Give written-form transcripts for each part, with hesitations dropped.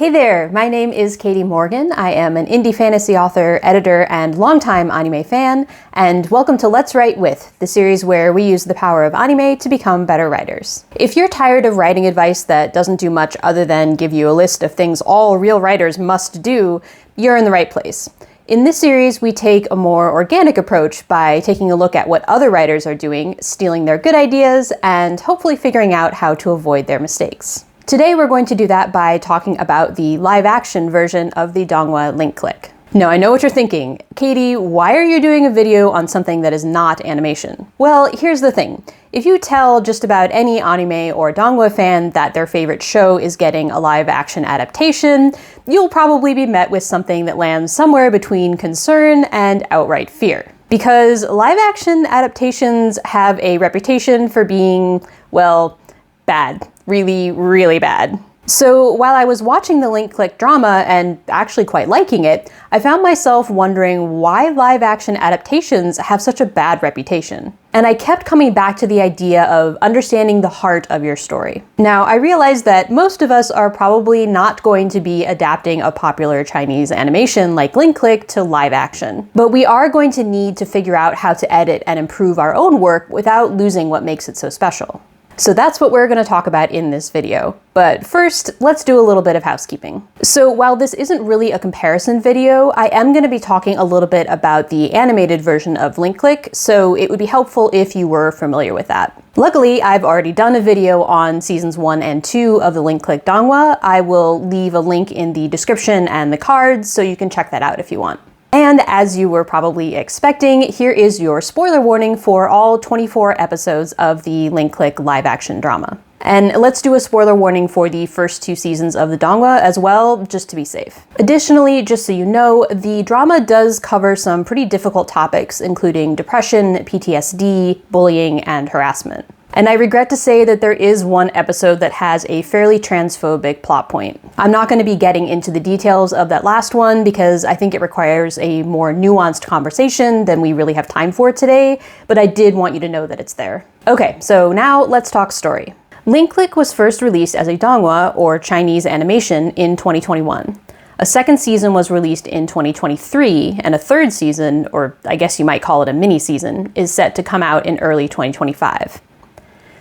Hey there, my name is Katie Morgan. I am an indie fantasy author, editor, and longtime anime fan, and welcome to Let's Write With, the series where we use the power of anime to become better writers. If you're tired of writing advice that doesn't do much other than give you a list of things all real writers must do, you're in the right place. In this series, we take a more organic approach by taking a look at what other writers are doing, stealing their good ideas, and hopefully figuring out how to avoid their mistakes. Today we're going to do that by talking about the live-action version of the donghua link click. Now I know what you're thinking. Katie, why are you doing a video on something that is not animation? Well, here's the thing. If you tell just about any anime or donghua fan that their favorite show is getting a live-action adaptation, you'll probably be met with something that lands somewhere between concern and outright fear. Because live-action adaptations have a reputation for being, well, bad. Really, really bad. So while I was watching the link click drama and actually quite liking it, I found myself wondering why live action adaptations have such a bad reputation. And I kept coming back to the idea of understanding the heart of your story. Now, I realized that most of us are probably not going to be adapting a popular Chinese animation like link click to live action. But we are going to need to figure out how to edit and improve our own work without losing what makes it so special. So that's what we're going to talk about in this video. But first, let's do a little bit of housekeeping. So while this isn't really a comparison video, I am going to be talking a little bit about the animated version of link click, so it would be helpful if you were familiar with that. Luckily, I've already done a video on seasons 1 and 2 of the link click donghua. I will leave a link in the description and the cards, so you can check that out if you want. And as you were probably expecting, here is your spoiler warning for all 24 episodes of the link click live action drama. And let's do a spoiler warning for the first 2 seasons of the donghua as well, just to be safe. Additionally, just so you know, the drama does cover some pretty difficult topics, including depression, PTSD, bullying, and harassment. And I regret to say that there is one episode that has a fairly transphobic plot point. I'm not going to be getting into the details of that last one because I think it requires a more nuanced conversation than we really have time for today, but I did want you to know that it's there. Okay, so now let's talk story. Link Click was first released as a donghua, or Chinese animation, in 2021. A second season was released in 2023, and a third season, or I guess you might call it a mini-season, is set to come out in early 2025.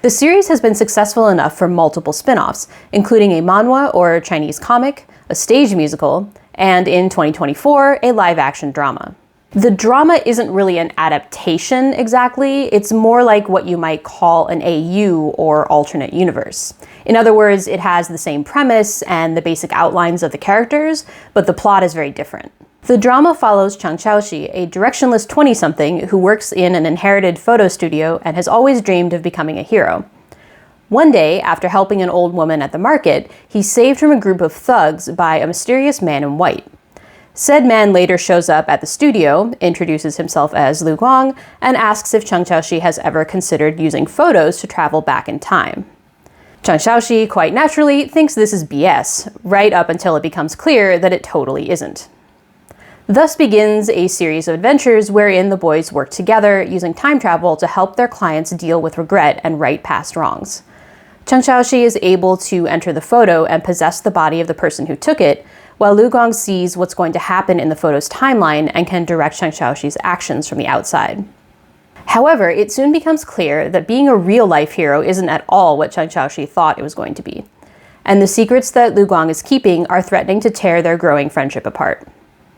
The series has been successful enough for multiple spin-offs, including a manhwa or Chinese comic, a stage musical, and in 2024, a live-action drama. The drama isn't really an adaptation exactly, it's more like what you might call an AU or alternate universe. In other words, it has the same premise and the basic outlines of the characters, but the plot is very different. The drama follows Chang Xiaoxi, a directionless 20-something who works in an inherited photo studio and has always dreamed of becoming a hero. One day, after helping an old woman at the market, he's saved from a group of thugs by a mysterious man in white. Said man later shows up at the studio, introduces himself as Lu Guang, and asks if Chang Xiaoxi has ever considered using photos to travel back in time. Chang Xiaoxi, quite naturally, thinks this is BS, right up until it becomes clear that it totally isn't. Thus begins a series of adventures wherein the boys work together using time travel to help their clients deal with regret and right past wrongs. Chang Xiaoxi is able to enter the photo and possess the body of the person who took it, while Lu Gong sees what's going to happen in the photo's timeline and can direct Chang Xiaoxi's actions from the outside. However, it soon becomes clear that being a real-life hero isn't at all what Chang Xiaoxi thought it was going to be, and the secrets that Lu Gong is keeping are threatening to tear their growing friendship apart.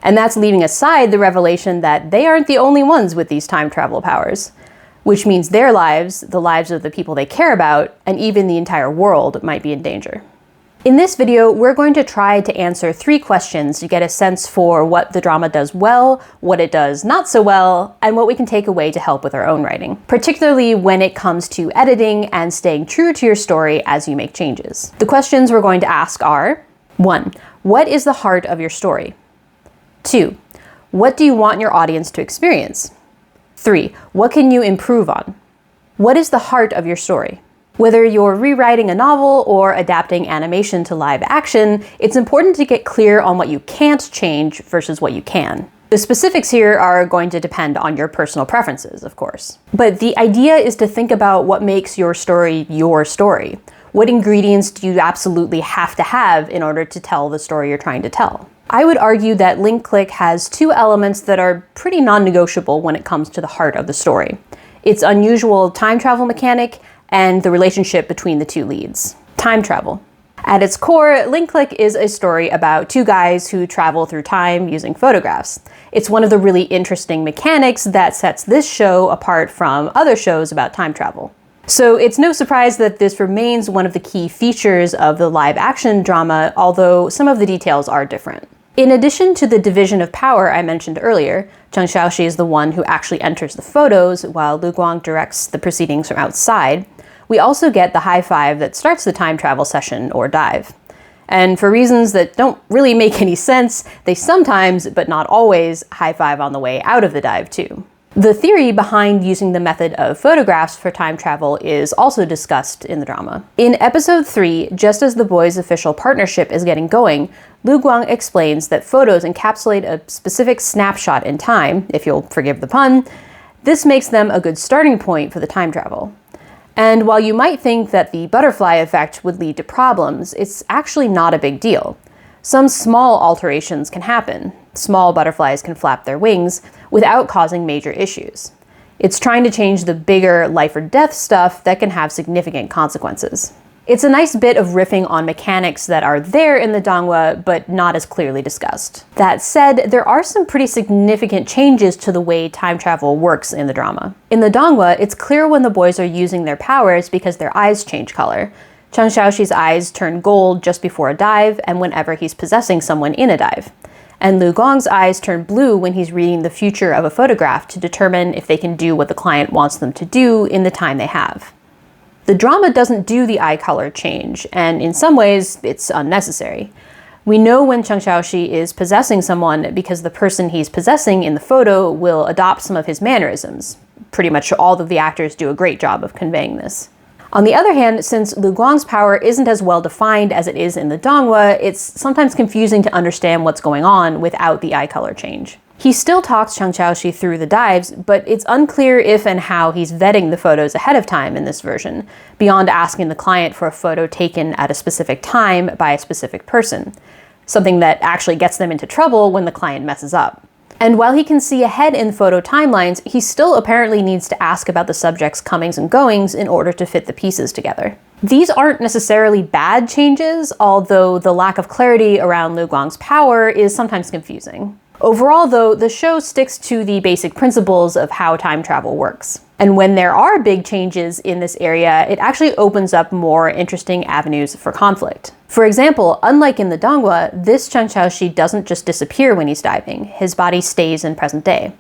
And that's leaving aside the revelation that they aren't the only ones with these time travel powers, which means their lives, the lives of the people they care about, and even the entire world might be in danger. In this video, we're going to try to answer 3 questions to get a sense for what the drama does well, what it does not so well, and what we can take away to help with our own writing, particularly when it comes to editing and staying true to your story as you make changes. The questions we're going to ask are: 1. What is the heart of your story? 2. What do you want your audience to experience? 3. What can you improve on? What is the heart of your story? Whether you're rewriting a novel or adapting animation to live action, it's important to get clear on what you can't change versus what you can. The specifics here are going to depend on your personal preferences, of course. But the idea is to think about what makes your story your story. What ingredients do you absolutely have to have in order to tell the story you're trying to tell? I would argue that link click has two elements that are pretty non-negotiable when it comes to the heart of the story. Its unusual time travel mechanic and the relationship between the two leads. Time travel. At its core, link click is a story about two guys who travel through time using photographs. It's one of the really interesting mechanics that sets this show apart from other shows about time travel. So it's no surprise that this remains one of the key features of the live-action drama, although some of the details are different. In addition to the division of power I mentioned earlier, Cheng Xiaoxi is the one who actually enters the photos, while Lu Guang directs the proceedings from outside. We also get the high five that starts the time travel session or dive. And for reasons that don't really make any sense, they sometimes, but not always, high five on the way out of the dive too. The theory behind using the method of photographs for time travel is also discussed in the drama. In episode 3, just as the boys' official partnership is getting going, Lu Guang explains that photos encapsulate a specific snapshot in time, if you'll forgive the pun. This makes them a good starting point for the time travel. And while you might think that the butterfly effect would lead to problems, it's actually not a big deal. Some small alterations can happen. Small butterflies can flap their wings without causing major issues. It's trying to change the bigger life or death stuff that can have significant consequences. It's a nice bit of riffing on mechanics that are there in the donghua, but not as clearly discussed. That said, there are some pretty significant changes to the way time travel works in the drama. In the donghua, it's clear when the boys are using their powers because their eyes change color. Cheng Xiaoxi's eyes turn gold just before a dive and whenever he's possessing someone in a dive. And Lu Guang's eyes turn blue when he's reading the future of a photograph to determine if they can do what the client wants them to do in the time they have. The drama doesn't do the eye color change, and in some ways, it's unnecessary. We know when Cheng Xiaoxi is possessing someone because the person he's possessing in the photo will adopt some of his mannerisms. Pretty much all of the actors do a great job of conveying this. On the other hand, since Lu Guang's power isn't as well defined as it is in the donghua, it's sometimes confusing to understand what's going on without the eye color change. He still talks Cheng Xiaoxi through the dives, but it's unclear if and how he's vetting the photos ahead of time in this version, beyond asking the client for a photo taken at a specific time by a specific person, something that actually gets them into trouble when the client messes up. And while he can see ahead in photo timelines, he still apparently needs to ask about the subject's comings and goings in order to fit the pieces together. These aren't necessarily bad changes, although the lack of clarity around Lu Guang's power is sometimes confusing. Overall, though, the show sticks to the basic principles of how time travel works. And when there are big changes in this area, it actually opens up more interesting avenues for conflict. For example, unlike in the donghua, this Cheng Xiaoxi doesn't just disappear when he's diving. His body stays in present day.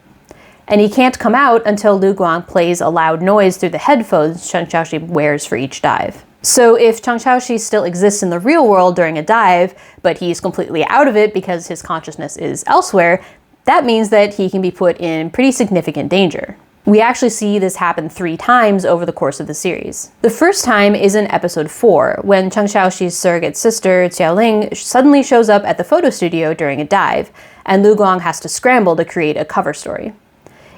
And he can't come out until Lu Guang plays a loud noise through the headphones Cheng Xiaoxi wears for each dive. So if Cheng Xiaoxi still exists in the real world during a dive, but he's completely out of it because his consciousness is elsewhere, that means that he can be put in pretty significant danger. We actually see this happen 3 times over the course of the series. The first time is in episode 4, when Cheng Xiaoxi's surrogate sister, Xiaoling, suddenly shows up at the photo studio during a dive, and Lu Guang has to scramble to create a cover story.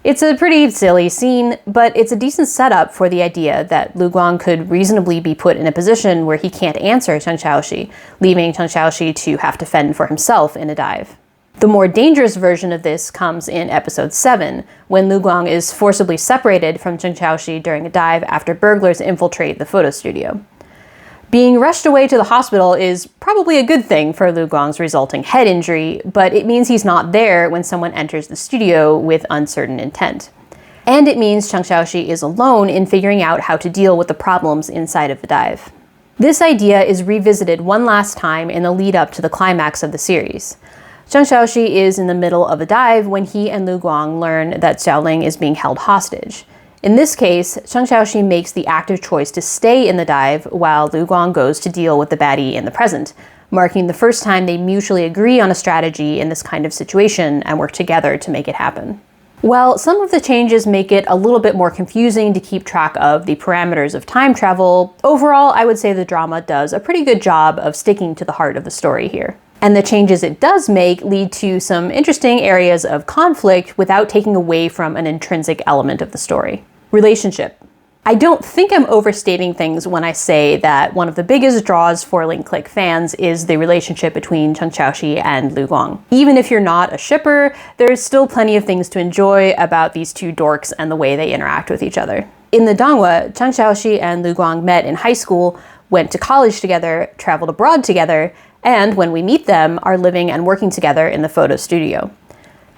It's a pretty silly scene, but it's a decent setup for the idea that Lu Guang could reasonably be put in a position where he can't answer Cheng Xiaoxi, leaving Cheng Xiaoxi to have to fend for himself in a dive. The more dangerous version of this comes in episode 7, when Lu Guang is forcibly separated from Cheng Xiaoxi during a dive after burglars infiltrate the photo studio. Being rushed away to the hospital is probably a good thing for Lu Guang's resulting head injury, but it means he's not there when someone enters the studio with uncertain intent. And it means Cheng Xiaoxi is alone in figuring out how to deal with the problems inside of the dive. This idea is revisited one last time in the lead up to the climax of the series. Cheng Xiaoxi is in the middle of a dive when he and Lu Guang learn that Xiaoling is being held hostage. In this case, Cheng Xiaoxi makes the active choice to stay in the dive while Lu Guang goes to deal with the baddie in the present, marking the first time they mutually agree on a strategy in this kind of situation and work together to make it happen. While some of the changes make it a little bit more confusing to keep track of the parameters of time travel, overall I would say the drama does a pretty good job of sticking to the heart of the story here. And the changes it does make lead to some interesting areas of conflict without taking away from an intrinsic element of the story. Relationship. I don't think I'm overstating things when I say that one of the biggest draws for Link Click fans is the relationship between Cheng Xiaoxi and Lu Guang. Even if you're not a shipper, there's still plenty of things to enjoy about these two dorks and the way they interact with each other. In the Donghua, Cheng Xiaoxi and Lu Guang met in high school, went to college together, traveled abroad together, and when we meet them, are living and working together in the photo studio.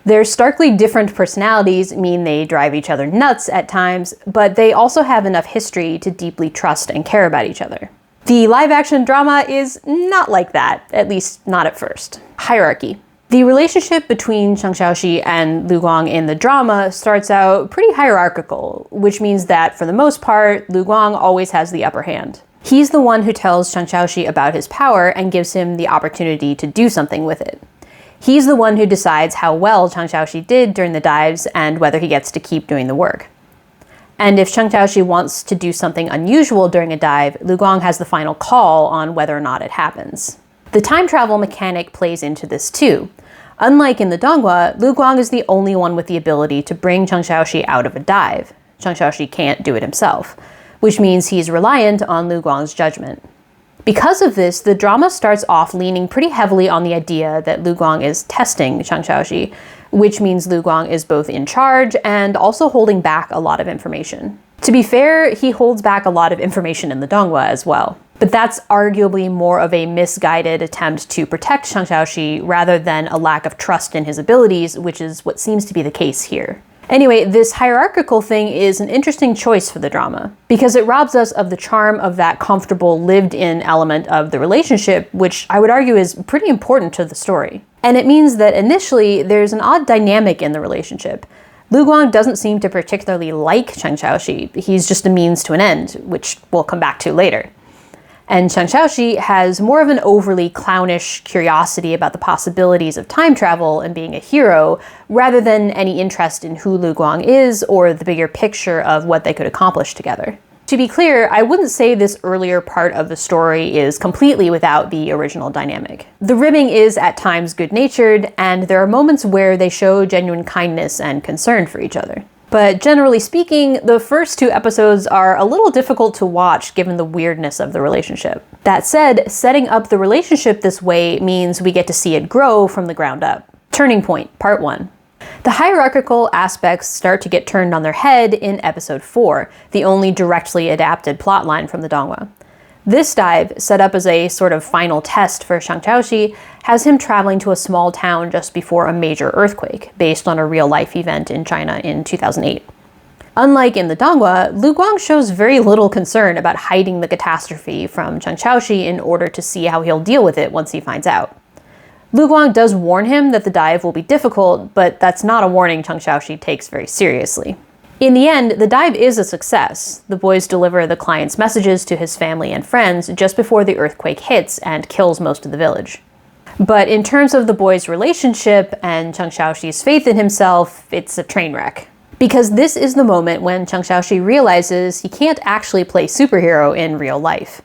Their starkly different personalities mean they drive each other nuts at times, but they also have enough history to deeply trust and care about each other. The live-action drama is not like that, at least not at first. Hierarchy. The relationship between Cheng Xiaoxi and Lu Guang in the drama starts out pretty hierarchical, which means that, for the most part, Lu Guang always has the upper hand. He's the one who tells Cheng Xiaoxi about his power and gives him the opportunity to do something with it. He's the one who decides how well Cheng Xiaoxi did during the dives and whether he gets to keep doing the work. And if Cheng Xiaoxi wants to do something unusual during a dive, Lu Guang has the final call on whether or not it happens. The time travel mechanic plays into this too. Unlike in the Donghua, Lu Guang is the only one with the ability to bring Cheng Xiaoxi out of a dive. Cheng Xiaoxi can't do it himself, which means he's reliant on Lu Guang's judgment. Because of this, the drama starts off leaning pretty heavily on the idea that Lu Guang is testing Cheng Xiaoxi, which means Lu Guang is both in charge and also holding back a lot of information. To be fair, he holds back a lot of information in the Donghua as well. But that's arguably more of a misguided attempt to protect Cheng Xiaoxi rather than a lack of trust in his abilities, which is what seems to be the case here. Anyway, this hierarchical thing is an interesting choice for the drama, because it robs us of the charm of that comfortable, lived-in element of the relationship, which I would argue is pretty important to the story. And it means that initially, there's an odd dynamic in the relationship. Lu Guang doesn't seem to particularly like Cheng Xiaoxi. He's just a means to an end, which we'll come back to later. And Cheng Xiaoxi has more of an overly clownish curiosity about the possibilities of time travel and being a hero, rather than any interest in who Lu Guang is or the bigger picture of what they could accomplish together. To be clear, I wouldn't say this earlier part of the story is completely without the original dynamic. The ribbing is at times good-natured, and there are moments where they show genuine kindness and concern for each other. But generally speaking, the first two episodes are a little difficult to watch given the weirdness of the relationship. That said, setting up the relationship this way means we get to see it grow from the ground up. Turning Point, Part 1. The hierarchical aspects start to get turned on their head in Episode 4, the only directly adapted plotline from the Donghua. This dive, set up as a sort of final test for Cheng Xiaoxi, has him traveling to a small town just before a major earthquake, based on a real-life event in China in 2008. Unlike in the Donghua, Lu Guang shows very little concern about hiding the catastrophe from Cheng Xiaoxi in order to see how he'll deal with it once he finds out. Lu Guang does warn him that the dive will be difficult, but that's not a warning Cheng Xiaoxi takes very seriously. In the end, the dive is a success. The boys deliver the client's messages to his family and friends just before the earthquake hits and kills most of the village. But in terms of the boys' relationship and Cheng Xiaoxi's faith in himself, it's a train wreck. Because this is the moment when Cheng Xiaoxi realizes he can't actually play superhero in real life.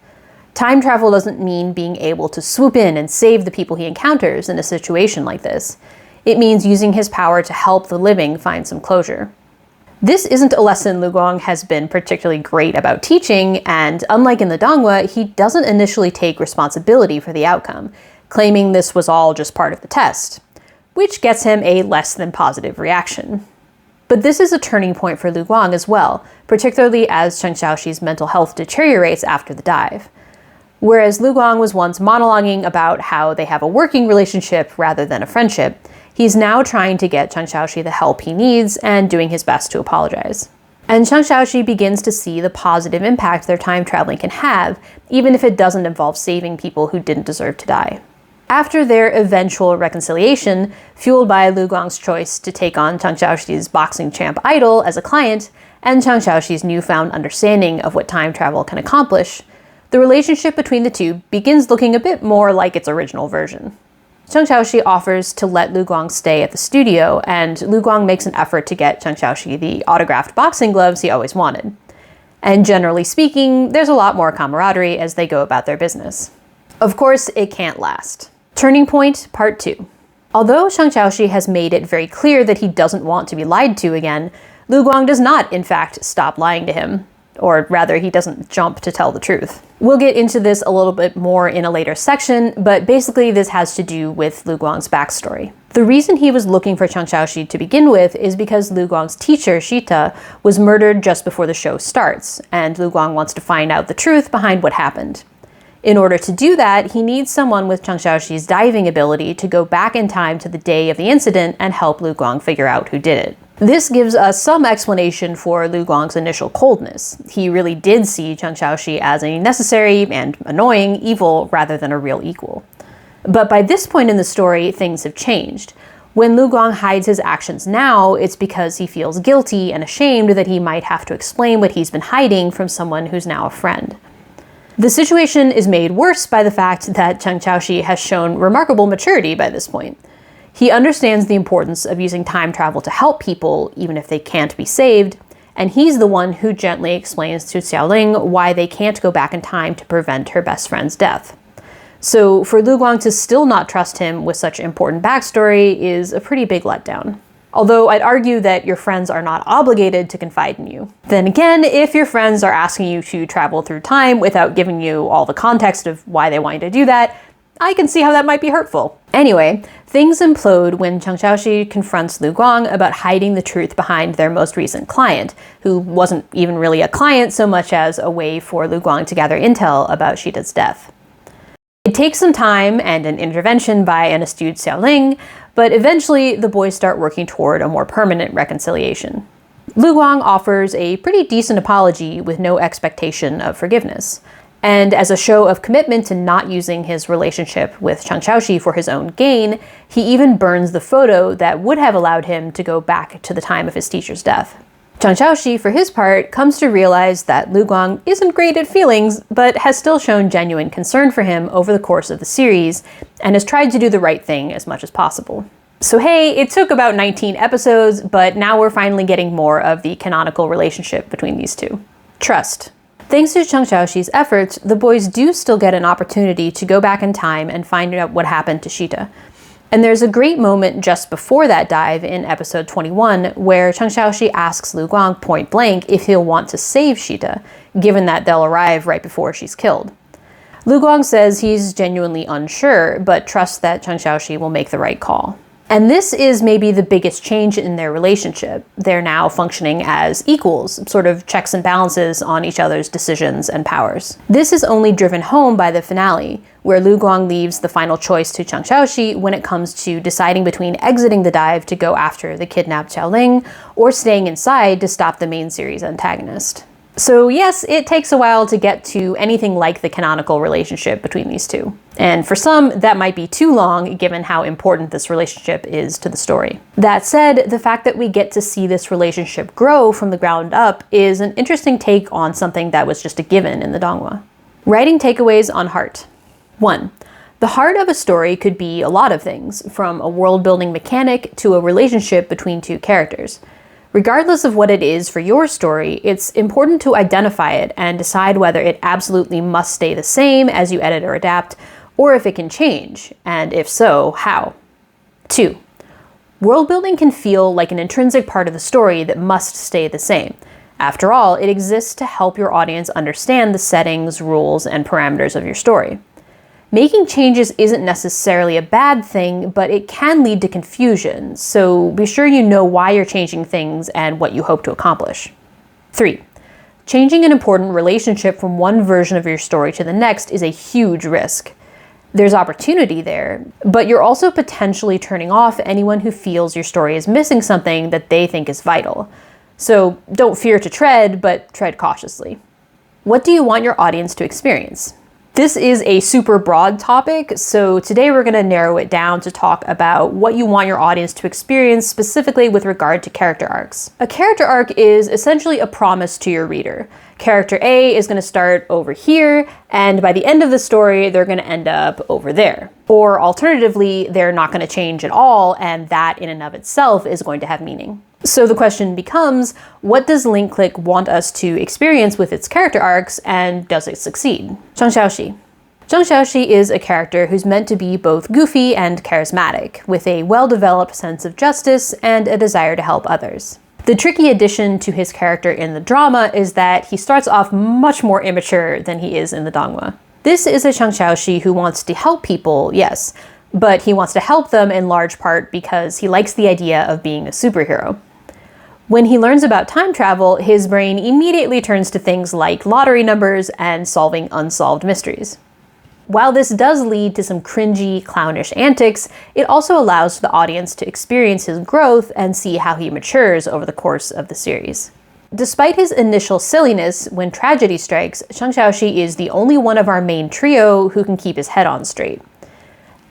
Time travel doesn't mean being able to swoop in and save the people he encounters in a situation like this. It means using his power to help the living find some closure. This isn't a lesson Lu Guang has been particularly great about teaching, and unlike in the Donghua, he doesn't initially take responsibility for the outcome, claiming this was all just part of the test, which gets him a less than positive reaction. But this is a turning point for Lu Guang as well, particularly as Cheng Xiaoxi's mental health deteriorates after the dive. Whereas Lu Guang was once monologuing about how they have a working relationship rather than a friendship, he's now trying to get Cheng Xiaoxi the help he needs and doing his best to apologize. And Cheng Xiaoxi begins to see the positive impact their time traveling can have, even if it doesn't involve saving people who didn't deserve to die. After their eventual reconciliation, fueled by Lu Guang's choice to take on Cheng Xiaoxi's boxing champ idol as a client, and Cheng Xiaoxi's newfound understanding of what time travel can accomplish, the relationship between the two begins looking a bit more like its original version. Cheng Xiaoxi offers to let Lu Guang stay at the studio, and Lu Guang makes an effort to get Cheng Xiaoxi the autographed boxing gloves he always wanted. And generally speaking, there's a lot more camaraderie as they go about their business. Of course, it can't last. Turning Point, Part 2. Although Cheng Xiaoxi has made it very clear that he doesn't want to be lied to again, Lu Guang does not, in fact, stop lying to him. or rather, he doesn't jump to tell the truth. We'll get into this a little bit more in a later section, but basically this has to do with Lu Guang's backstory. The reason he was looking for Chang Xiaoxi to begin with is because Lu Guang's teacher, Shita, was murdered just before the show starts, and Lu Guang wants to find out the truth behind what happened. In order to do that, he needs someone with Chang Xiaoxi's diving ability to go back in time to the day of the incident and help Lu Guang figure out who did it. This gives us some explanation for Lu Guang's initial coldness. He really did see Chang Xiaoxi as a necessary and annoying evil rather than a real equal. But by this point in the story, things have changed. When Lu Guang hides his actions now, it's because he feels guilty and ashamed that he might have to explain what he's been hiding from someone who's now a friend. The situation is made worse by the fact that Chang Xiaoxi has shown remarkable maturity by this point. He understands the importance of using time travel to help people, even if they can't be saved, and he's the one who gently explains to Xiaoling why they can't go back in time to prevent her best friend's death. So for Lu Guang to still not trust him with such important backstory is a pretty big letdown. Although I'd argue that your friends are not obligated to confide in you. Then again, if your friends are asking you to travel through time without giving you all the context of why they want you to do that, I can see how that might be hurtful. Anyway, things implode when Chang Xiaoxi confronts Lu Guang about hiding the truth behind their most recent client, who wasn't even really a client so much as a way for Lu Guang to gather intel about Shita's death. It takes some time and an intervention by an astute Xiaoling, but eventually the boys start working toward a more permanent reconciliation. Lu Guang offers a pretty decent apology with no expectation of forgiveness. And as a show of commitment to not using his relationship with Chang Xiaoxi for his own gain, he even burns the photo that would have allowed him to go back to the time of his teacher's death. Chang Xiaoxi, for his part, comes to realize that Lu Guang isn't great at feelings, but has still shown genuine concern for him over the course of the series, and has tried to do the right thing as much as possible. So hey, it took about 19 episodes, but now we're finally getting more of the canonical relationship between these two. Trust. Thanks to Chang Xiaoxi's efforts, the boys do still get an opportunity to go back in time and find out what happened to Shita. And there's a great moment just before that dive in episode 21 where Chang Xiaoxi asks Lu Guang point blank if he'll want to save Shita, given that they'll arrive right before she's killed. Lu Guang says he's genuinely unsure, but trusts that Chang Xiaoxi will make the right call. And this is maybe the biggest change in their relationship. They're now functioning as equals, sort of checks and balances on each other's decisions and powers. This is only driven home by the finale, where Lu Guang leaves the final choice to Chang Xiaoxi when it comes to deciding between exiting the dive to go after the kidnapped Xiaoling, or staying inside to stop the main series antagonist. So yes, it takes a while to get to anything like the canonical relationship between these two. And for some, that might be too long given how important this relationship is to the story. That said, the fact that we get to see this relationship grow from the ground up is an interesting take on something that was just a given in the Donghua. Writing takeaways on heart. 1. The heart of a story could be a lot of things, from a world-building mechanic to a relationship between two characters. Regardless of what it is for your story, it's important to identify it and decide whether it absolutely must stay the same as you edit or adapt, or if it can change, and if so, how. 2. World building can feel like an intrinsic part of the story that must stay the same. After all, it exists to help your audience understand the settings, rules, and parameters of your story. Making changes isn't necessarily a bad thing, but it can lead to confusion, so be sure you know why you're changing things and what you hope to accomplish. 3. Changing an important relationship from one version of your story to the next is a huge risk. There's opportunity there, but you're also potentially turning off anyone who feels your story is missing something that they think is vital. So don't fear to tread, but tread cautiously. What do you want your audience to experience? This is a super broad topic, so today we're going to narrow it down to talk about what you want your audience to experience specifically with regard to character arcs. A character arc is essentially a promise to your reader. Character A is going to start over here, and by the end of the story, they're going to end up over there. Or alternatively, they're not going to change at all, and that in and of itself is going to have meaning. So the question becomes, what does Link Click want us to experience with its character arcs, and does it succeed? Chang Xiaoxi. Chang Xiaoxi is a character who's meant to be both goofy and charismatic, with a well-developed sense of justice and a desire to help others. The tricky addition to his character in the drama is that he starts off much more immature than he is in the donghua. This is a Chang Xiaoxi who wants to help people, yes, but he wants to help them in large part because he likes the idea of being a superhero. When he learns about time travel, his brain immediately turns to things like lottery numbers and solving unsolved mysteries. While this does lead to some cringy, clownish antics, it also allows the audience to experience his growth and see how he matures over the course of the series. Despite his initial silliness, when tragedy strikes, Chang Xiaoxi is the only one of our main trio who can keep his head on straight.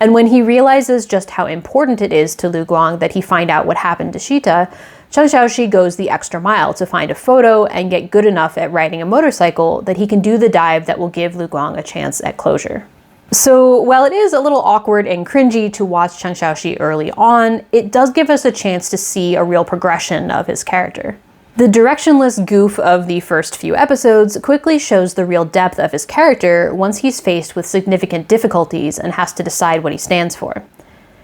And when he realizes just how important it is to Lu Guang that he find out what happened to Shita, Chang Xiaoxi goes the extra mile to find a photo and get good enough at riding a motorcycle that he can do the dive that will give Lu Guang a chance at closure. So while it is a little awkward and cringy to watch Chang Xiaoxi early on, it does give us a chance to see a real progression of his character. The directionless goof of the first few episodes quickly shows the real depth of his character once he's faced with significant difficulties and has to decide what he stands for.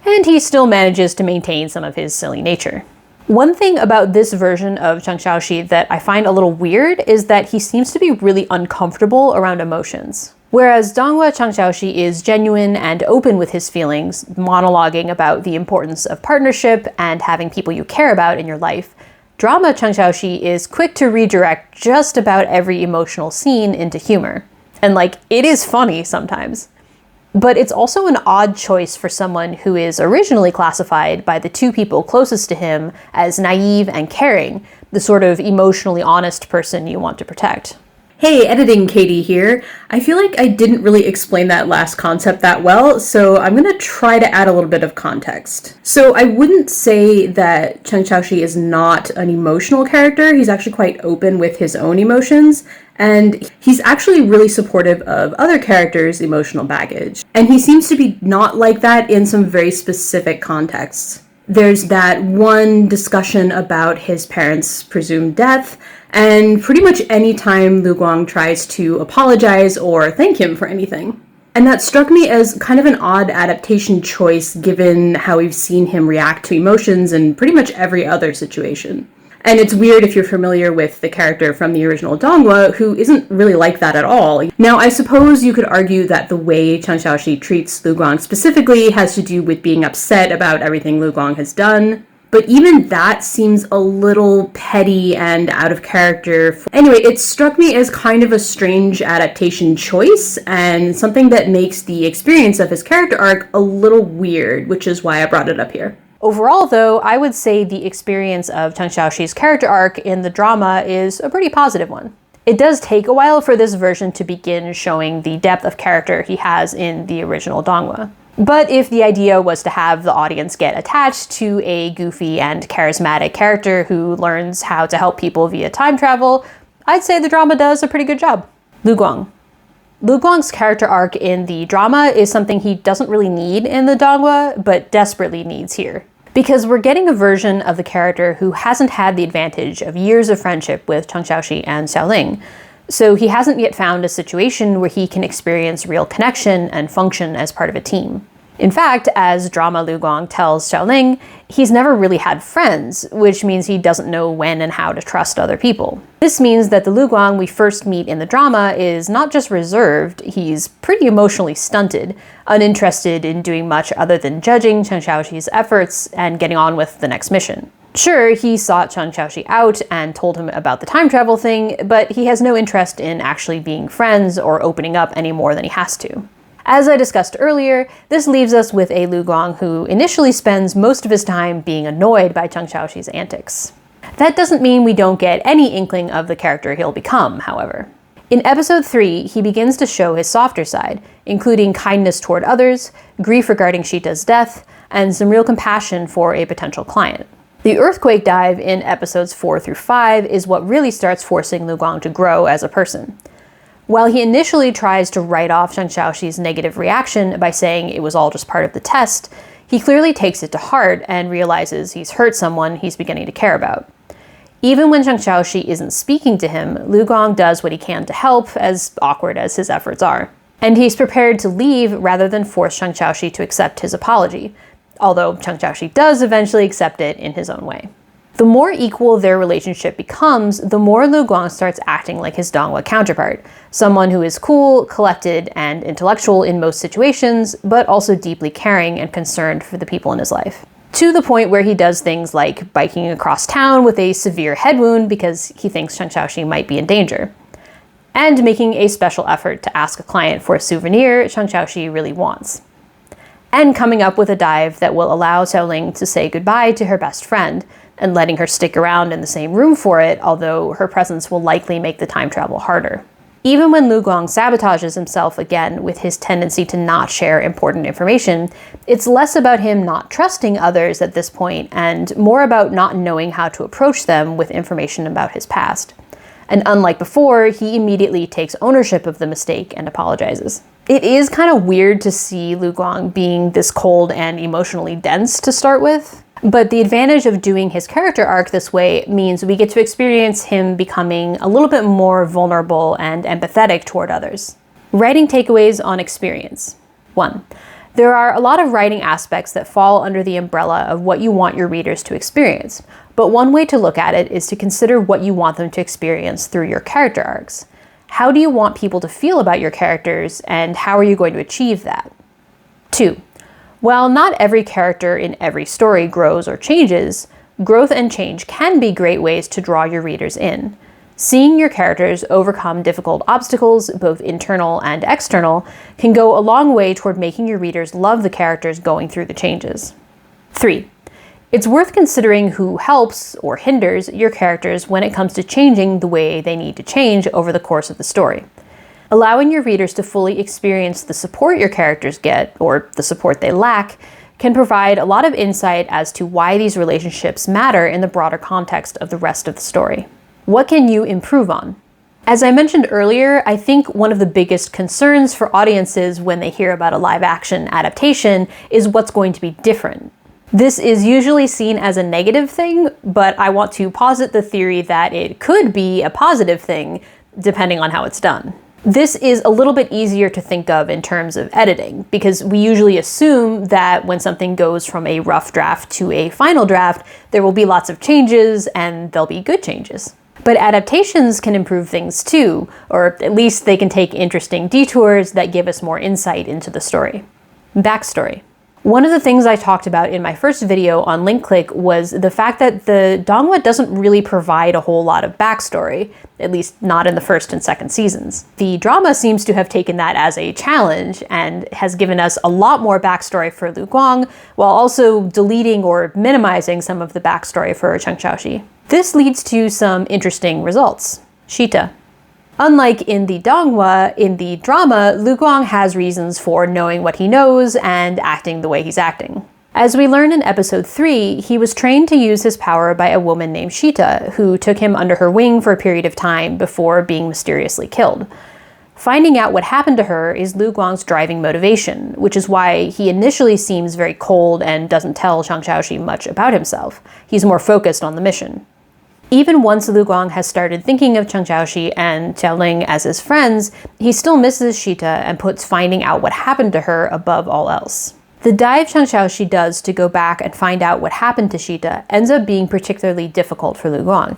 And he still manages to maintain some of his silly nature. One thing about this version of Chang Xiaoxi that I find a little weird is that he seems to be really uncomfortable around emotions. Whereas donghua Chang Xiaoxi is genuine and open with his feelings, monologuing about the importance of partnership and having people you care about in your life, drama Chang Xiaoxi is quick to redirect just about every emotional scene into humor. And it is funny sometimes. But it's also an odd choice for someone who is originally classified by the two people closest to him as naive and caring, the sort of emotionally honest person you want to protect. Hey, editing Katie here. I feel like I didn't really explain that last concept that well, so I'm going to try to add a little bit of context. So I wouldn't say that Chang Xiaoxi is not an emotional character. He's actually quite open with his own emotions, and he's actually really supportive of other characters' emotional baggage. And he seems to be not like that in some very specific contexts. There's that one discussion about his parents' presumed death, and pretty much any time Lu Guang tries to apologize or thank him for anything. And that struck me as kind of an odd adaptation choice given how we've seen him react to emotions in pretty much every other situation. And it's weird if you're familiar with the character from the original donghua, who isn't really like that at all. Now, I suppose you could argue that the way Chang Xiaoxi treats Lu Guang specifically has to do with being upset about everything Lu Guang has done, but even that seems a little petty and out of character. Anyway, it struck me as kind of a strange adaptation choice, and something that makes the experience of his character arc a little weird, which is why I brought it up here. Overall, though, I would say the experience of Chang Xiaoxi's character arc in the drama is a pretty positive one. It does take a while for this version to begin showing the depth of character he has in the original donghua. But if the idea was to have the audience get attached to a goofy and charismatic character who learns how to help people via time travel, I'd say the drama does a pretty good job. Lu Guang. Lu Guang's character arc in the drama is something he doesn't really need in the donghua, but desperately needs here. Because we're getting a version of the character who hasn't had the advantage of years of friendship with Chang Xiaoxi and Xiaoling, so he hasn't yet found a situation where he can experience real connection and function as part of a team. In fact, as drama Lu Guang tells Xiaoling, he's never really had friends, which means he doesn't know when and how to trust other people. This means that the Lu Guang we first meet in the drama is not just reserved, he's pretty emotionally stunted, uninterested in doing much other than judging Chang Xiaoxi's efforts and getting on with the next mission. Sure, he sought Chang Xiaoxi out and told him about the time travel thing, but he has no interest in actually being friends or opening up any more than he has to. As I discussed earlier, this leaves us with a Lu Guang who initially spends most of his time being annoyed by Chang Xiaoxi's antics. That doesn't mean we don't get any inkling of the character he'll become, however. In episode 3, he begins to show his softer side, including kindness toward others, grief regarding Shita's death, and some real compassion for a potential client. The earthquake dive in episodes 4 through 5 is what really starts forcing Lu Guang to grow as a person. While he initially tries to write off Chang Xiaoxi's negative reaction by saying it was all just part of the test, he clearly takes it to heart and realizes he's hurt someone he's beginning to care about. Even when Chang Xiaoxi isn't speaking to him, Lu Guang does what he can to help, as awkward as his efforts are. And he's prepared to leave rather than force Chang Xiaoxi to accept his apology, although Chang Xiaoxi does eventually accept it in his own way. The more equal their relationship becomes, the more Lu Guang starts acting like his Donghua counterpart, someone who is cool, collected, and intellectual in most situations, but also deeply caring and concerned for the people in his life. To the point where he does things like biking across town with a severe head wound because he thinks Chen Xiaoxi might be in danger, and making a special effort to ask a client for a souvenir Chen Xiaoxi really wants, and coming up with a dive that will allow Xiaoling to say goodbye to her best friend, and letting her stick around in the same room for it, although her presence will likely make the time travel harder. Even when Lu Guang sabotages himself again with his tendency to not share important information, it's less about him not trusting others at this point and more about not knowing how to approach them with information about his past. And unlike before, he immediately takes ownership of the mistake and apologizes. It is kind of weird to see Lu Guang being this cold and emotionally dense to start with. But the advantage of doing his character arc this way means we get to experience him becoming a little bit more vulnerable and empathetic toward others. Writing takeaways on experience. 1. There are a lot of writing aspects that fall under the umbrella of what you want your readers to experience, but one way to look at it is to consider what you want them to experience through your character arcs. How do you want people to feel about your characters, and how are you going to achieve that? 2. While not every character in every story grows or changes, growth and change can be great ways to draw your readers in. Seeing your characters overcome difficult obstacles, both internal and external, can go a long way toward making your readers love the characters going through the changes. 3. It's worth considering who helps or hinders your characters when it comes to changing the way they need to change over the course of the story. Allowing your readers to fully experience the support your characters get, or the support they lack, can provide a lot of insight as to why these relationships matter in the broader context of the rest of the story. What can you improve on? As I mentioned earlier, I think one of the biggest concerns for audiences when they hear about a live-action adaptation is what's going to be different. This is usually seen as a negative thing, but I want to posit the theory that it could be a positive thing, depending on how it's done. This is a little bit easier to think of in terms of editing, because we usually assume that when something goes from a rough draft to a final draft, there will be lots of changes and they'll be good changes. But adaptations can improve things too, or at least they can take interesting detours that give us more insight into the story. Backstory. One of the things I talked about in my first video on Link Click was the fact that the Donghua doesn't really provide a whole lot of backstory, at least not in the first and second seasons. The drama seems to have taken that as a challenge and has given us a lot more backstory for Lu Guang, while also deleting or minimizing some of the backstory for Chen Xiaoxi. This leads to some interesting results. Shita. Unlike in the Donghua, in the drama, Lu Guang has reasons for knowing what he knows and acting the way he's acting. As we learn in episode 3, he was trained to use his power by a woman named Shita, who took him under her wing for a period of time before being mysteriously killed. Finding out what happened to her is Lu Guang's driving motivation, which is why he initially seems very cold and doesn't tell Chen Xiaoxi much about himself. He's more focused on the mission. Even once Lu Guang has started thinking of Chen Xiaoxi and Xiaoling as his friends, he still misses Shita and puts finding out what happened to her above all else. The dive Chen Xiaoxi does to go back and find out what happened to Shita ends up being particularly difficult for Lu Guang.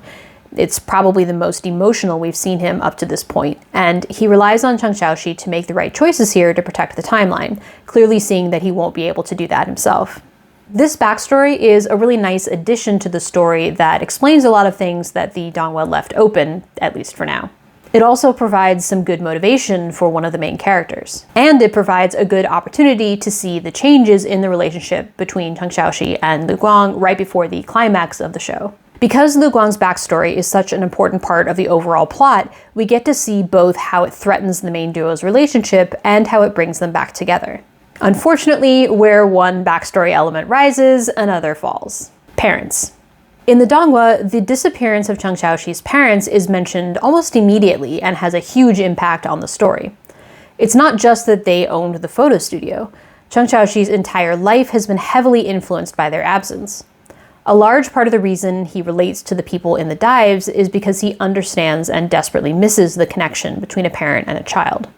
It's probably the most emotional we've seen him up to this point, and he relies on Chen Xiaoxi to make the right choices here to protect the timeline, clearly seeing that he won't be able to do that himself. This backstory is a really nice addition to the story that explains a lot of things that the Donghua left open, at least for now. It also provides some good motivation for one of the main characters. And it provides a good opportunity to see the changes in the relationship between Chen Xiaoxi and Lu Guang right before the climax of the show. Because Lu Guang's backstory is such an important part of the overall plot, we get to see both how it threatens the main duo's relationship and how it brings them back together. Unfortunately, where one backstory element rises, another falls. Parents. In the Donghua, the disappearance of Chen Xiaoxi's parents is mentioned almost immediately and has a huge impact on the story. It's not just that they owned the photo studio. Chen Xiaoxi's entire life has been heavily influenced by their absence. A large part of the reason he relates to the people in the dives is because he understands and desperately misses the connection between a parent and a child.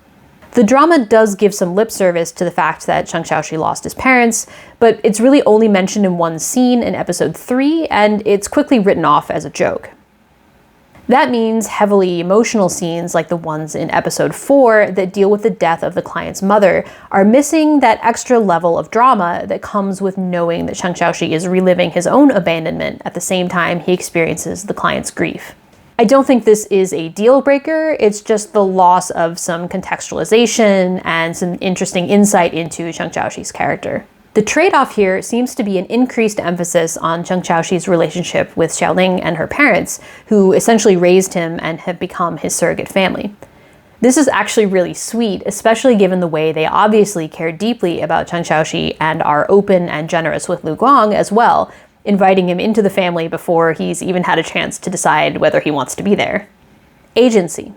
The drama does give some lip service to the fact that Cheng Xiaoxi lost his parents, but it's really only mentioned in one scene in episode 3, and it's quickly written off as a joke. That means heavily emotional scenes like the ones in episode 4 that deal with the death of the client's mother are missing that extra level of drama that comes with knowing that Cheng Xiaoxi is reliving his own abandonment at the same time he experiences the client's grief. I don't think this is a deal breaker, it's just the loss of some contextualization and some interesting insight into Cheng Xiaoxi's character. The trade-off here seems to be an increased emphasis on Cheng Xiaoxi's relationship with Xiaoling and her parents, who essentially raised him and have become his surrogate family. This is actually really sweet, especially given the way they obviously care deeply about Cheng Xiaoxi and are open and generous with Lu Guang as well, inviting him into the family before he's even had a chance to decide whether he wants to be there. Agency.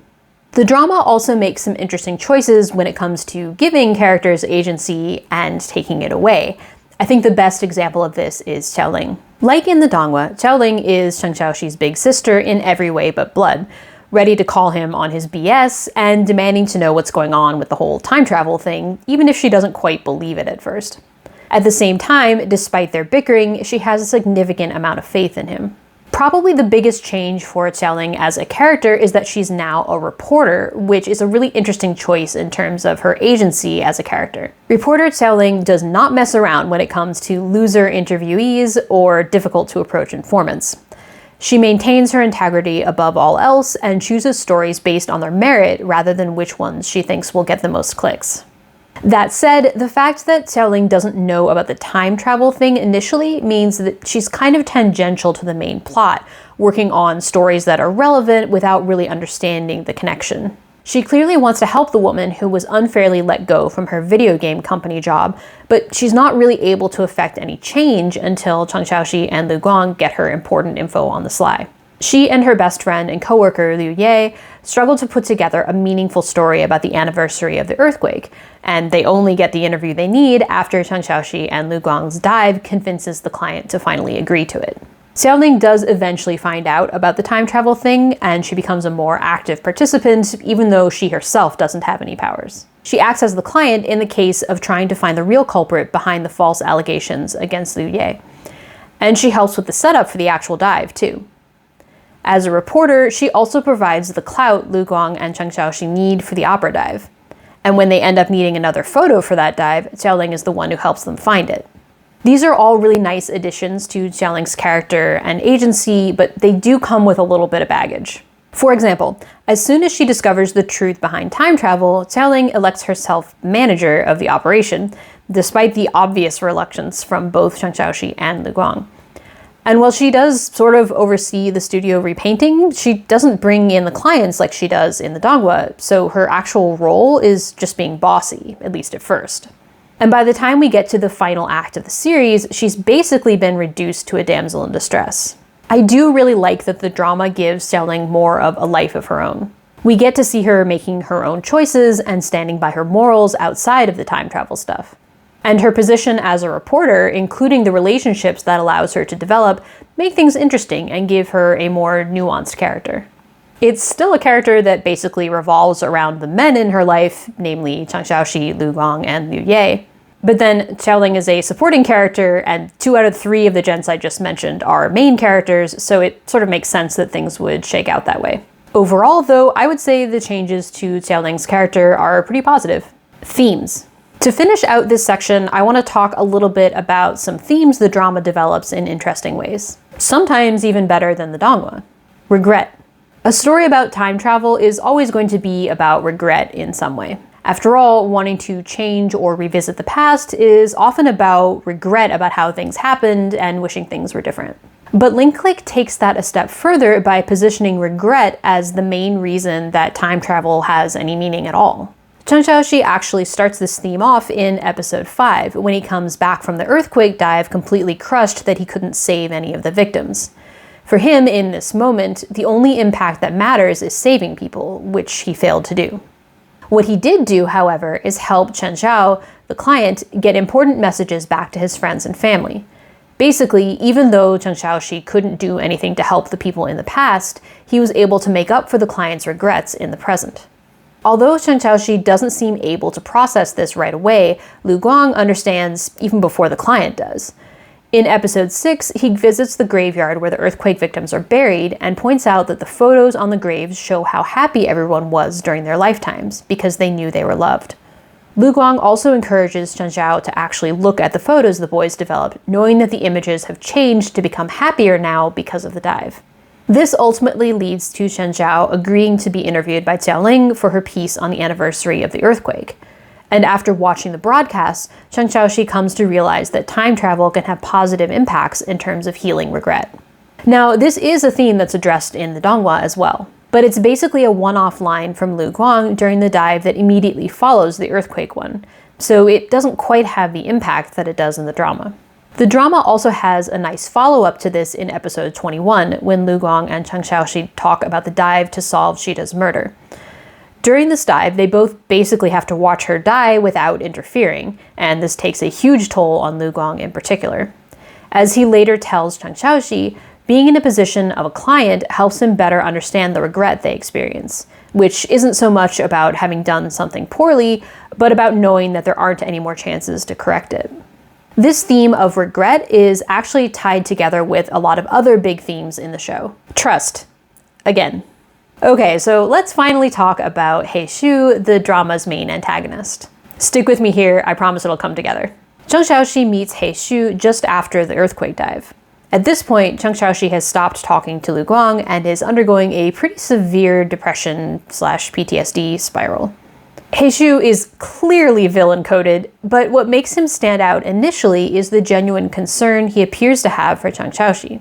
The drama also makes some interesting choices when it comes to giving characters agency and taking it away. I think the best example of this is Xiaoling. Like in the Donghua, Xiaoling is Cheng Xiaoxi's big sister in every way but blood, ready to call him on his BS and demanding to know what's going on with the whole time travel thing, even if she doesn't quite believe it at first. At the same time, despite their bickering, she has a significant amount of faith in him. Probably the biggest change for Xiaoling as a character is that she's now a reporter, which is a really interesting choice in terms of her agency as a character. Reporter Xiaoling does not mess around when it comes to loser interviewees or difficult to approach informants. She maintains her integrity above all else and chooses stories based on their merit rather than which ones she thinks will get the most clicks. That said, the fact that Xiaoling doesn't know about the time travel thing initially means that she's kind of tangential to the main plot, working on stories that are relevant without really understanding the connection. She clearly wants to help the woman who was unfairly let go from her video game company job, but she's not really able to effect any change until Cheng Xiaoxi and Lu Guang get her important info on the sly. She and her best friend and coworker Liu Ye struggle to put together a meaningful story about the anniversary of the earthquake, and they only get the interview they need after Cheng Xiaoxi and Lu Guang's dive convinces the client to finally agree to it. Xiaoling does eventually find out about the time travel thing, and she becomes a more active participant, even though she herself doesn't have any powers. She acts as the client in the case of trying to find the real culprit behind the false allegations against Liu Ye. And she helps with the setup for the actual dive, too. As a reporter, she also provides the clout Lu Guang and Cheng Xiaoxi need for the opera dive. And when they end up needing another photo for that dive, Xiaoling is the one who helps them find it. These are all really nice additions to Xiaoling's character and agency, but they do come with a little bit of baggage. For example, as soon as she discovers the truth behind time travel, Xiaoling elects herself manager of the operation, despite the obvious reluctance from both Cheng Xiaoxi and Lu Guang. And while she does sort of oversee the studio repainting, she doesn't bring in the clients like she does in the Donghua, so her actual role is just being bossy, at least at first. And by the time we get to the final act of the series, she's basically been reduced to a damsel in distress. I do really like that the drama gives Xiaoling more of a life of her own. We get to see her making her own choices and standing by her morals outside of the time travel stuff. And her position as a reporter, including the relationships that allows her to develop, make things interesting and give her a more nuanced character. It's still a character that basically revolves around the men in her life, namely Cheng Xiaoxi, Lu Guang, and Liu Ye. But then Xiaoling is a supporting character, and 2 out of 3 of the gents I just mentioned are main characters, so it sort of makes sense that things would shake out that way. Overall, though, I would say the changes to Xiaoling's character are pretty positive. Themes. To finish out this section, I want to talk a little bit about some themes the drama develops in interesting ways. Sometimes even better than the Donghua. Regret. A story about time travel is always going to be about regret in some way. After all, wanting to change or revisit the past is often about regret about how things happened and wishing things were different. But Link Click takes that a step further by positioning regret as the main reason that time travel has any meaning at all. Cheng Xiaoxi actually starts this theme off in episode 5, when he comes back from the earthquake dive completely crushed that he couldn't save any of the victims. For him, in this moment, the only impact that matters is saving people, which he failed to do. What he did do, however, is help Chen Xiao, the client, get important messages back to his friends and family. Basically, even though Cheng Xiaoxi couldn't do anything to help the people in the past, he was able to make up for the client's regrets in the present. Although Chen Xiaoxi doesn't seem able to process this right away, Lu Guang understands even before the client does. In episode 6, he visits the graveyard where the earthquake victims are buried and points out that the photos on the graves show how happy everyone was during their lifetimes, because they knew they were loved. Lu Guang also encourages Chen Xiao to actually look at the photos the boys developed, knowing that the images have changed to become happier now because of the dive. This ultimately leads to Chen Xiao agreeing to be interviewed by Xiaoling for her piece on the anniversary of the earthquake. And after watching the broadcast, Chen Xiaoxi comes to realize that time travel can have positive impacts in terms of healing regret. Now, this is a theme that's addressed in the Donghua as well, but it's basically a one-off line from Lu Guang during the dive that immediately follows the earthquake one, so it doesn't quite have the impact that it does in the drama. The drama also has a nice follow-up to this in episode 21, when Lu Guang and Chen Xiaoxi talk about the dive to solve Shida's murder. During this dive, they both basically have to watch her die without interfering, and this takes a huge toll on Lu Guang in particular. As he later tells Chen Xiaoxi, being in a position of a client helps him better understand the regret they experience, which isn't so much about having done something poorly, but about knowing that there aren't any more chances to correct it. This theme of regret is actually tied together with a lot of other big themes in the show. Trust. Again. Okay, so let's finally talk about He Xu, the drama's main antagonist. Stick with me here, I promise it'll come together. Chen Xiaoxi meets He Xu just after the earthquake dive. At this point, Chen Xiaoxi has stopped talking to Lu Guang and is undergoing a pretty severe depression/PTSD spiral. He Xu is clearly villain-coded, but what makes him stand out initially is the genuine concern he appears to have for Chen Xiaoxi.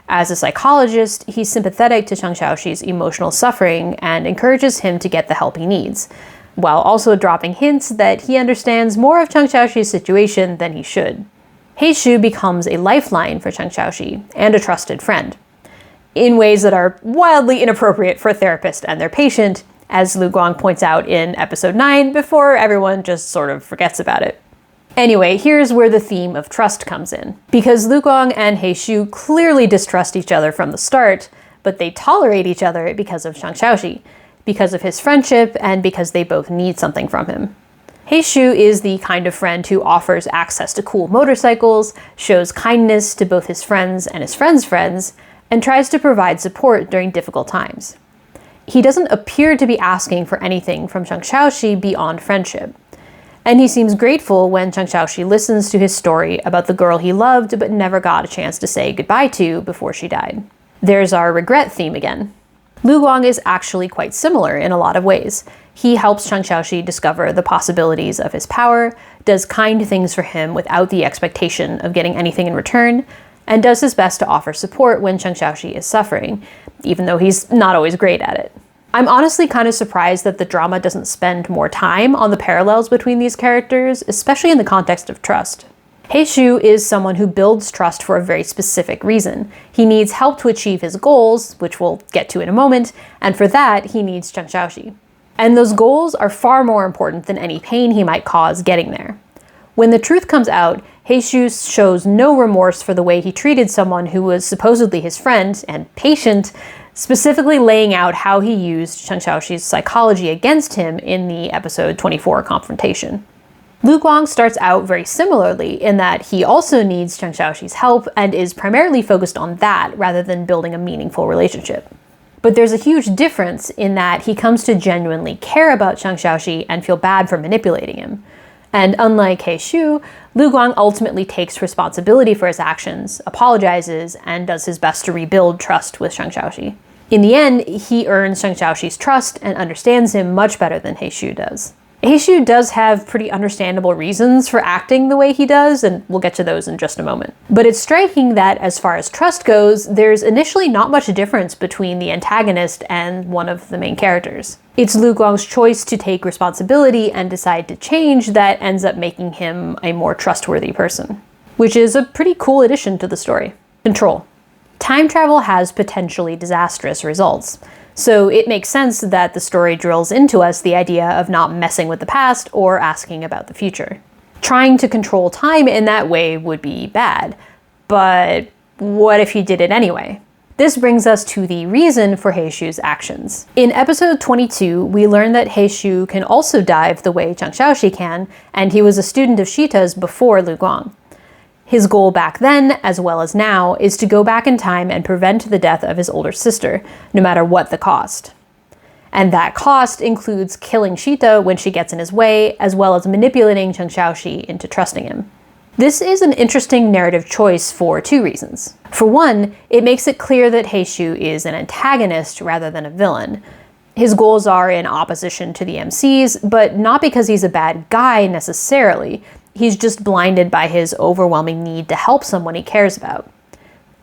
As a psychologist, he's sympathetic to Chen Xiaoxi's emotional suffering and encourages him to get the help he needs, while also dropping hints that he understands more of Chen Xiaoxi's situation than he should. He Xu becomes a lifeline for Chen Xiaoxi and a trusted friend, in ways that are wildly inappropriate for a therapist and their patient, as Lu Guang points out in episode 9 before everyone just sort of forgets about it. Anyway, here's where the theme of trust comes in. Because Lu Guang and He Xu clearly distrust each other from the start, but they tolerate each other because of Chen Xiaoxi, because of his friendship, and because they both need something from him. He Xu is the kind of friend who offers access to cool motorcycles, shows kindness to both his friends and his friends' friends, and tries to provide support during difficult times. He doesn't appear to be asking for anything from Chen Xiaoxi beyond friendship. And he seems grateful when Chen Xiaoxi listens to his story about the girl he loved but never got a chance to say goodbye to before she died. There's our regret theme again. Lu Guang is actually quite similar in a lot of ways. He helps Chen Xiaoxi discover the possibilities of his power, does kind things for him without the expectation of getting anything in return, and does his best to offer support when Chen Xiaoxi is suffering, even though he's not always great at it. I'm honestly kind of surprised that the drama doesn't spend more time on the parallels between these characters, especially in the context of trust. He Xu is someone who builds trust for a very specific reason. He needs help to achieve his goals, which we'll get to in a moment, and for that, he needs Chen Xiaoxi. And those goals are far more important than any pain he might cause getting there. When the truth comes out, He Xu shows no remorse for the way he treated someone who was supposedly his friend and patient, specifically laying out how he used Chen Xiaoxi's psychology against him in the episode 24 confrontation. Lu Guang starts out very similarly in that he also needs Chen Xiaoxi's help and is primarily focused on that rather than building a meaningful relationship. But there's a huge difference in that he comes to genuinely care about Chen Xiaoxi and feel bad for manipulating him. And unlike He Xu, Lu Guang ultimately takes responsibility for his actions, apologizes, and does his best to rebuild trust with Chen Xiaoxi. In the end, he earns Chen Xiaoxi's trust and understands him much better than He Xu does. He Xu does have pretty understandable reasons for acting the way he does, and we'll get to those in just a moment. But it's striking that as far as trust goes, there's initially not much difference between the antagonist and one of the main characters. It's Lu Guang's choice to take responsibility and decide to change that ends up making him a more trustworthy person, which is a pretty cool addition to the story. Control. Time travel has potentially disastrous results. So it makes sense that the story drills into us the idea of not messing with the past or asking about the future. Trying to control time in that way would be bad, but what if you did it anyway? This brings us to the reason for Heishu's actions. In episode 22, we learn that Heishu can also dive the way Zhang Xiaoxi can, and he was a student of Shita's before Lu Guang. His goal back then, as well as now, is to go back in time and prevent the death of his older sister, no matter what the cost. And that cost includes killing Shita when she gets in his way, as well as manipulating Zhang Xiaoxi into trusting him. This is an interesting narrative choice for two reasons. For one, it makes it clear that Heishu is an antagonist rather than a villain. His goals are in opposition to the MCs, but not because he's a bad guy necessarily. He's just blinded by his overwhelming need to help someone he cares about.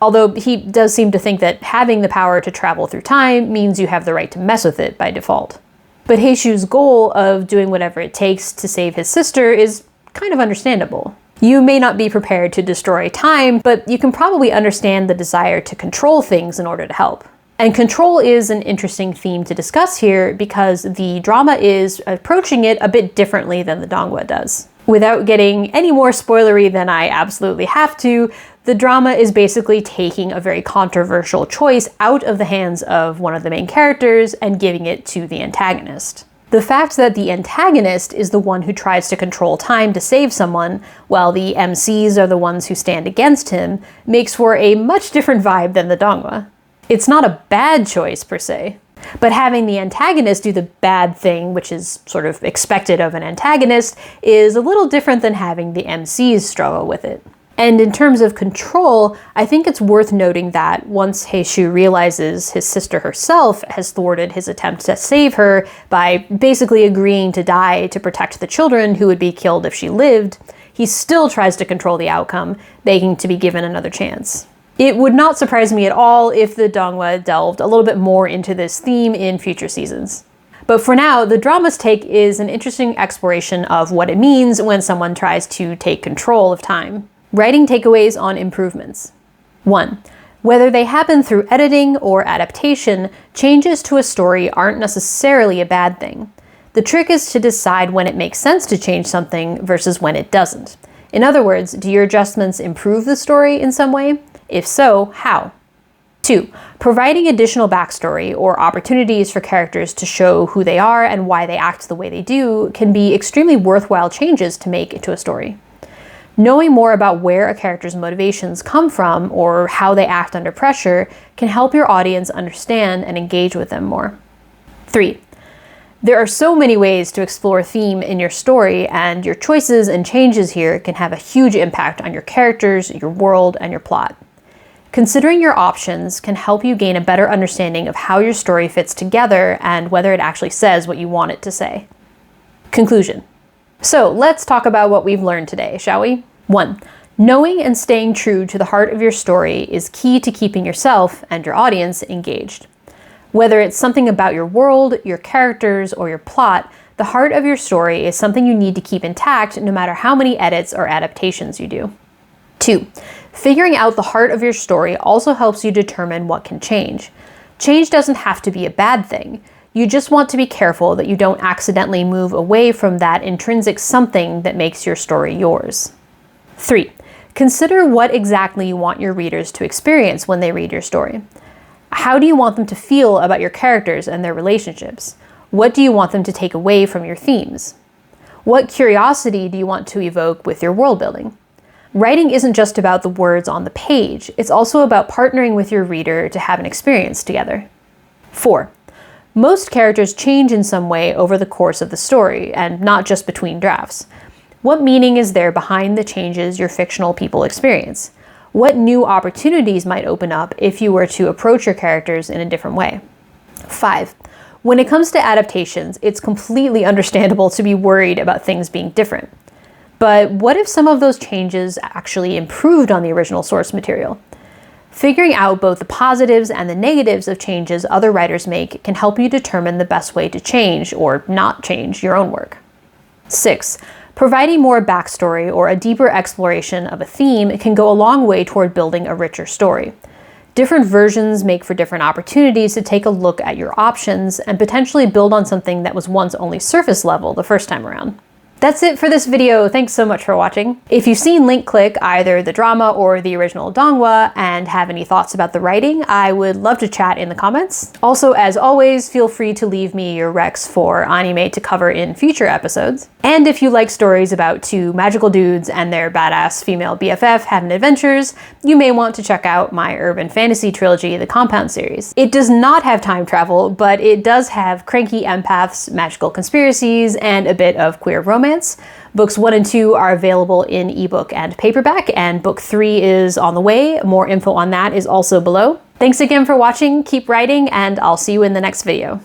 Although he does seem to think that having the power to travel through time means you have the right to mess with it by default. But Heishu's goal of doing whatever it takes to save his sister is kind of understandable. You may not be prepared to destroy time, but you can probably understand the desire to control things in order to help. And control is an interesting theme to discuss here because the drama is approaching it a bit differently than the Donghua does. Without getting any more spoilery than I absolutely have to, the drama is basically taking a very controversial choice out of the hands of one of the main characters and giving it to the antagonist. The fact that the antagonist is the one who tries to control time to save someone, while the MCs are the ones who stand against him, makes for a much different vibe than the Donghua. It's not a bad choice per se, but having the antagonist do the bad thing, which is sort of expected of an antagonist, is a little different than having the MCs struggle with it. And in terms of control, I think it's worth noting that once Heishu realizes his sister herself has thwarted his attempt to save her by basically agreeing to die to protect the children who would be killed if she lived, he still tries to control the outcome, begging to be given another chance. It would not surprise me at all if the Donghua delved a little bit more into this theme in future seasons. But for now, the drama's take is an interesting exploration of what it means when someone tries to take control of time. Writing takeaways on improvements. 1. Whether they happen through editing or adaptation, changes to a story aren't necessarily a bad thing. The trick is to decide when it makes sense to change something versus when it doesn't. In other words, do your adjustments improve the story in some way? If so, how? 2. Providing additional backstory or opportunities for characters to show who they are and why they act the way they do can be extremely worthwhile changes to make into a story. Knowing more about where a character's motivations come from or how they act under pressure can help your audience understand and engage with them more. 3. There are so many ways to explore theme in your story, and your choices and changes here can have a huge impact on your characters, your world, and your plot. Considering your options can help you gain a better understanding of how your story fits together and whether it actually says what you want it to say. Conclusion. So let's talk about what we've learned today, shall we? 1. Knowing and staying true to the heart of your story is key to keeping yourself and your audience engaged. Whether it's something about your world, your characters, or your plot, the heart of your story is something you need to keep intact no matter how many edits or adaptations you do. 2. Figuring out the heart of your story also helps you determine what can change. Change doesn't have to be a bad thing. You just want to be careful that you don't accidentally move away from that intrinsic something that makes your story yours. 3. Consider what exactly you want your readers to experience when they read your story. How do you want them to feel about your characters and their relationships? What do you want them to take away from your themes? What curiosity do you want to evoke with your world building? Writing isn't just about the words on the page, it's also about partnering with your reader to have an experience together. 4. Most characters change in some way over the course of the story, and not just between drafts. What meaning is there behind the changes your fictional people experience? What new opportunities might open up if you were to approach your characters in a different way? 5. When it comes to adaptations, it's completely understandable to be worried about things being different. But what if some of those changes actually improved on the original source material? Figuring out both the positives and the negatives of changes other writers make can help you determine the best way to change or not change your own work. 6. Providing more backstory or a deeper exploration of a theme can go a long way toward building a richer story. Different versions make for different opportunities to take a look at your options and potentially build on something that was once only surface level the first time around. That's it for this video. Thanks so much for watching. If you've seen Link Click, either the drama or the original donghua, and have any thoughts about the writing, I would love to chat in the comments. Also, as always, feel free to leave me your recs for anime to cover in future episodes. And if you like stories about two magical dudes and their badass female BFF having adventures, you may want to check out my urban fantasy trilogy, the Compound series. It does not have time travel, but it does have cranky empaths, magical conspiracies, and a bit of queer romance. Books 1 and 2 are available in ebook and paperback, and book 3 is on the way. More info on that is also below. Thanks again for watching, keep writing, and I'll see you in the next video.